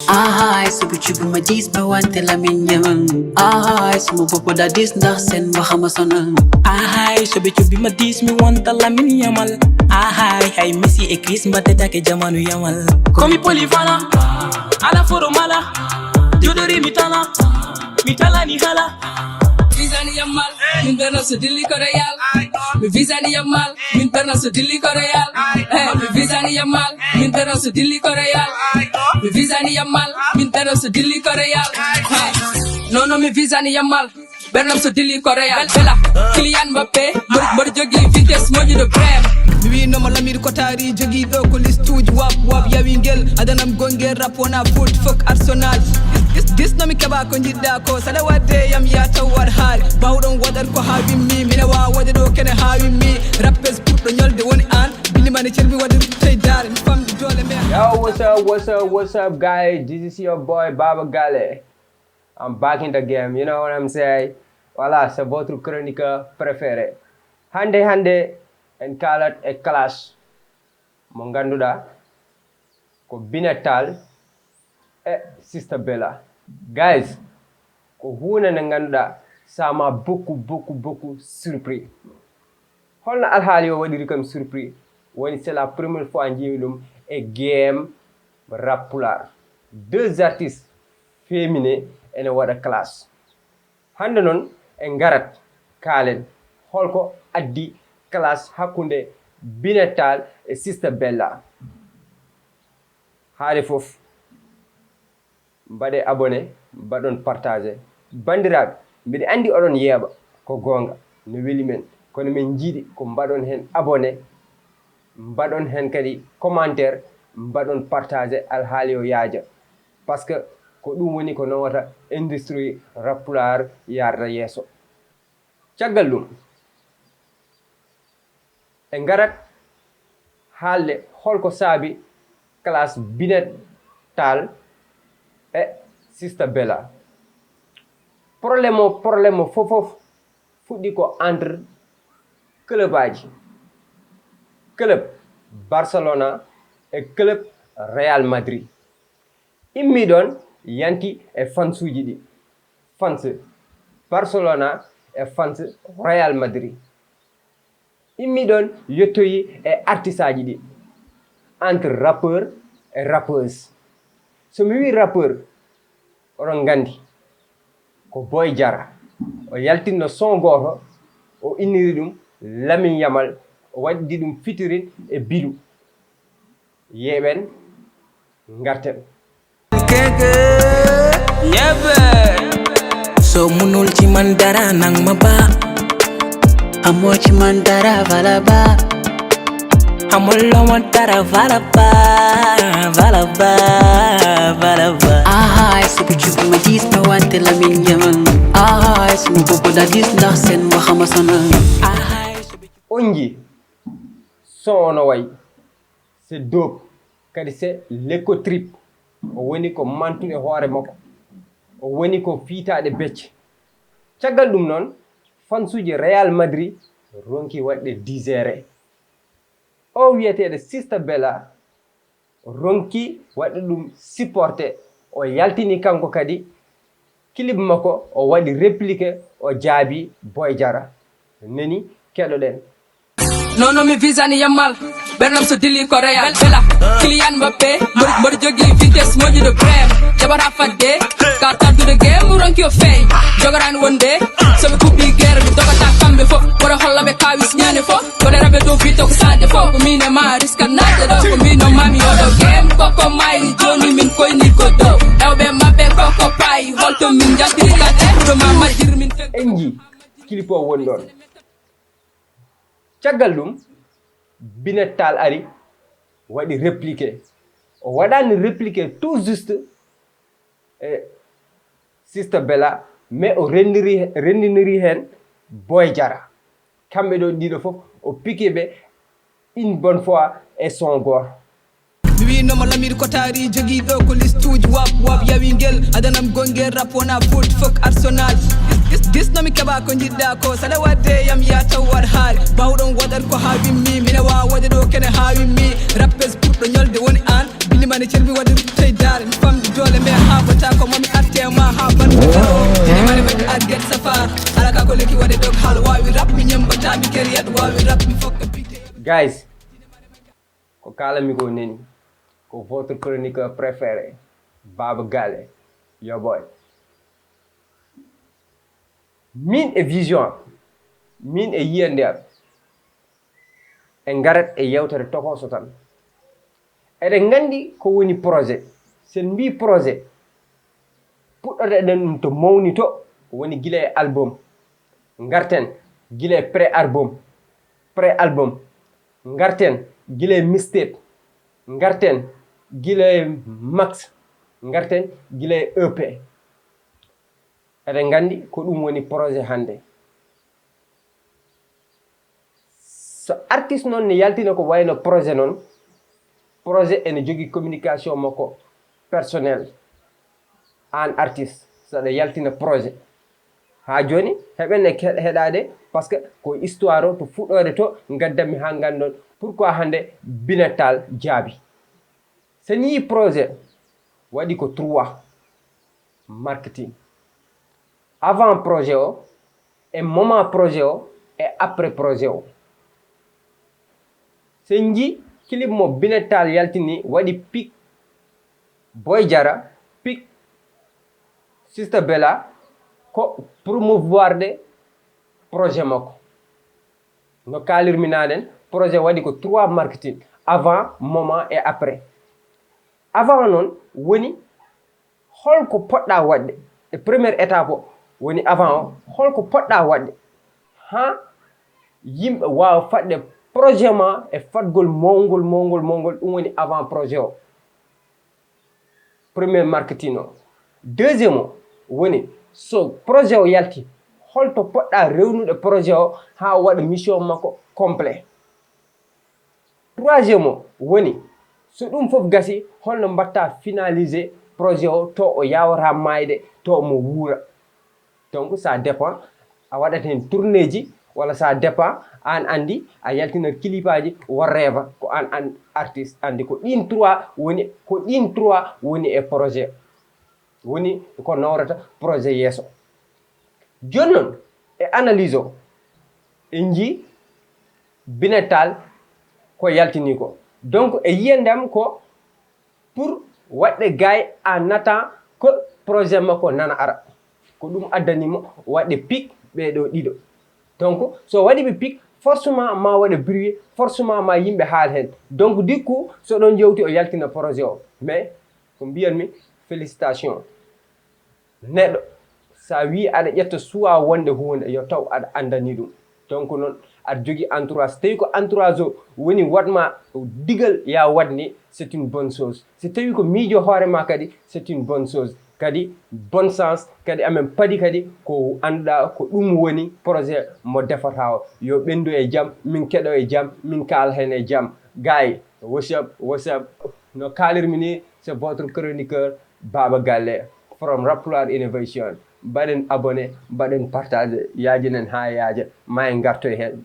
Ay, sabi chubi ma dis ba wante la minyang. Ay, sumupopo da dis ndax sen waxama sonal. Ay, sabi chubi ma dis mi wanta la min yamal. Ay, Messi et Chris mbate take jamanu yamal. Komi polivana, ala foro mala. Jodori mitala ni hala. Visani yamal, min berna so dilli ko real. Mi visani yamal, min berna so dilli ko real. Mi visani yamal, min berna so dilli ko real. Mi visani yamal, min berna so dilli ko real. Non mi visani yamal, bernam so dilli ko real. Bella, Kylian Mbappé, mor jogi vitesse moƴu de brem. Mi wi no mo lamir ko tari jogi do ko listuji wap yawi ngel adanam gongel rap wona foot fok Arsenal. This no mi keba ko jidda ko sada wadde yam ya tawar haari bawdon wadar ko hawi mi mina wa wade do kene hawi mi rappers pour do nyolde woni an bili mani cerbi wadi tay dar mi famdi dole me. Yo, what's up guys, this is your boy Baba Gale. I'm back in the game, you know what I'm saying. Voilà, c'est votre chroniqueur préféré. Hande en kalat e clash mo ganduɗa ko Binatal e Sister Bella. Guys, ko hunde nde ganduɗa ça m'a beaucoup surpris. Holno alhaali o waɗiri kam surpris woni c'est la première fois jiimi ɗum e game rap pular. Deux artistes féminins ene waɗa clash. Hande noon en garat kaalen holko addi clash hakkunde Binatal e Sister Bella. haade fof mbaɗe abonné mbaɗon partagé bandiraɓe mbiɗa andi oɗon yeeɓa ko gonga no weli men kono min jiiɗi ko mbaɗon hen abonné mbaɗon hen kadi commentaire mbaɗon partagé alhaali o yaaja par ce que ko ɗum woni ko nowata industrie rap pular yarda yeeso. Caggal ɗum e garat haalde holko saabi clash Binatal e Sister Bella. Probléme o fof fuɗɗi ko entre club aji, club Barcelona e club Real Madrid. Immi ɗon yanti e fansuji ɗi, fans Barcelona e fans Real Madrid. Immi ɗon yettoyi e artiste aji ɗi entre rappeur e rappeuse. So mi wi rappeur oɗon gandi ko Boy Jara, o yaltinno son goto o inniri ɗum Lamin Yamal, o waddi ɗum featuring e Bilu. Yeɓen garten. So munul ci man dara nang ma ba. Amo ci man dara vala ba. Amol lo mo dara vala ba. Ay, sabi chubi ma dis ba wante la minyang. Ay, sumupopo da dis ndax sen waxama sonal. Onji son ono way c'est dope kadi c'est l'éco trip. O woni ko mantude hoore makko, o woni ko fiitaɗe becce. Caggal ɗum noon fansuji Real Madrid ronki waɗde digéré. O wiyeteɗo Sister Bella ronki waɗde ɗum supporté, o yaltini kanko kadi clip makko o waɗi répliqué, o jaabi Boy Jara. Neni keɗoɗen. Non mi visani yamal, bernam so dilli ko real. Bella, Kylian Mbappé, mor jogi vitesse moƴu de brem. Jabara fadde, ka tardude game ronki o fey. Jogorani wonde, so ɓe kuɓɓi guerre mi dogata kamɓe fof. Koɗo hollaɓe kawis ñande fof, koɗe raɓe dow bito ko sade fof. Ko min e ma risque nadde ɗo, ko min no mami oɗo game. Koko mayri joni min koyni ko dow. Ewɓe mabɓe koko payi, holto min jaltiri kate. Ɗo ma majjir min fe. Enji clip o woni ɗon. Caggal ɗum Binatal ari waɗi répliqué, o waɗani répliqué tout juste e Sister Bella, mais o rendiniri hen Boy Jara. Kamɓe ɗo ɗiɗo fof o pikiɓe une bonne fois e son goto. Mi wi no mo lamir ko tari jogi do ko listuji wap yawi ngel adanam gonge rap wona foot fok arsenal gis nomi keɓa ko jiɗɗa ko saɗa wadde yam yataw waɗ haali bawɗon waɗat ko hawimmi mina wawa waɗe ɗo kene hawimmi rappes ɓurɗo ñolde woni an binimane cermi waɗi ruttey dare mi famdi dole mbe hafata ko mami attema ha banfata o binimane waɗi adget safar ala ka ko lekki waɗe dog haala wawi rap mi ñembata mi keriyat wawi rap mi fokka pique. Guys, ko kalami ko neni ko votre chroniqueur préféré Baba Gale, your boy. Min e vision min e yiyande en garat e yewtere tokoso tan eɗen gandi ko woni projet sen mbi projet puɗɗoɗeɗen ɗum to mawni to woni gila e album garten gila e pré album garten gila e mixtape garten gila e max garten gila e EP eɗen gandi ko ɗum woni projet hande so artiste noon ne yaltina ko wayno projet noon projet ene jogui communication makko personnel an artiste saɗa yaltina projet ha joni heɓenne heɗade par ce que ko histoire o to fuɗɗode to gaddami ha gandon pourquoi hande Binatal jaabi sen yi projet waɗi ko 3 marketing avant projet o et moment projet o et après projet o sen ji clip mo Binatal yaltini waɗi pic Boy Jara pic Sister Bella ko promouvoir de projet makko no kalirmi nanen projet waɗi ko 3 marketing avant moment et après avant noon woni holko poɗɗa waɗde e première étape o woni avant o holko poɗɗa waɗde ha yimɓe wawa faɗde projet ma e fatgol mawgol ɗum woni avant projet o premier marketing o deuxième o woni so projet o yalti holto poɗɗa rewnude projet o ha waɗa mission makko complet troisième o woni so ɗum fof gasi holno mbatta finaliser projet o to o yawata mayde to mo wuura donc ça dépend a waɗat hen tourné ji walla ça dépend an andi a yaltina clip aji worreva ko an artiste andi ko ɗin 3 woni e projet woni ko nawrata projet yesso joni noon e analyse o en ji Binatal ko yaltini ko donc e yiyandem ko pour waɗde gay en attend que projet makko nana ara ko ɗum addanimo waɗde pic ɓeɗo ɗiɗo donc so waɗiɓe pic forcément ma waɗa bruit forcément ma yimɓe haal hen donc du coup so ɗon jewti o yaltina projet o mais ko mbiyanmi félicitation neɗɗo sa wi aɗa ƴetta suwa wonde hunde yo taw aɗa andani ɗum donc noon aɗa jogui entourage so tawi ko entourage o woni watma digal ya waɗni c'est une bonne chose so tawi ko miijo hoorema kadi c'est une bonne chose kadi bon sens kadi amen paadi kadi ko annduɗa ko ɗum woni projet mo defata o yo ɓendu e jaam min keɗo e jaam min kaala hen e jaam gay what's up no kalirmi ni c'est votre chroniqueur Baba Galle from Raplar Innovation mbaɗen abonné mbaɗen partage yaajinen ha yaaja ma en gartoy hen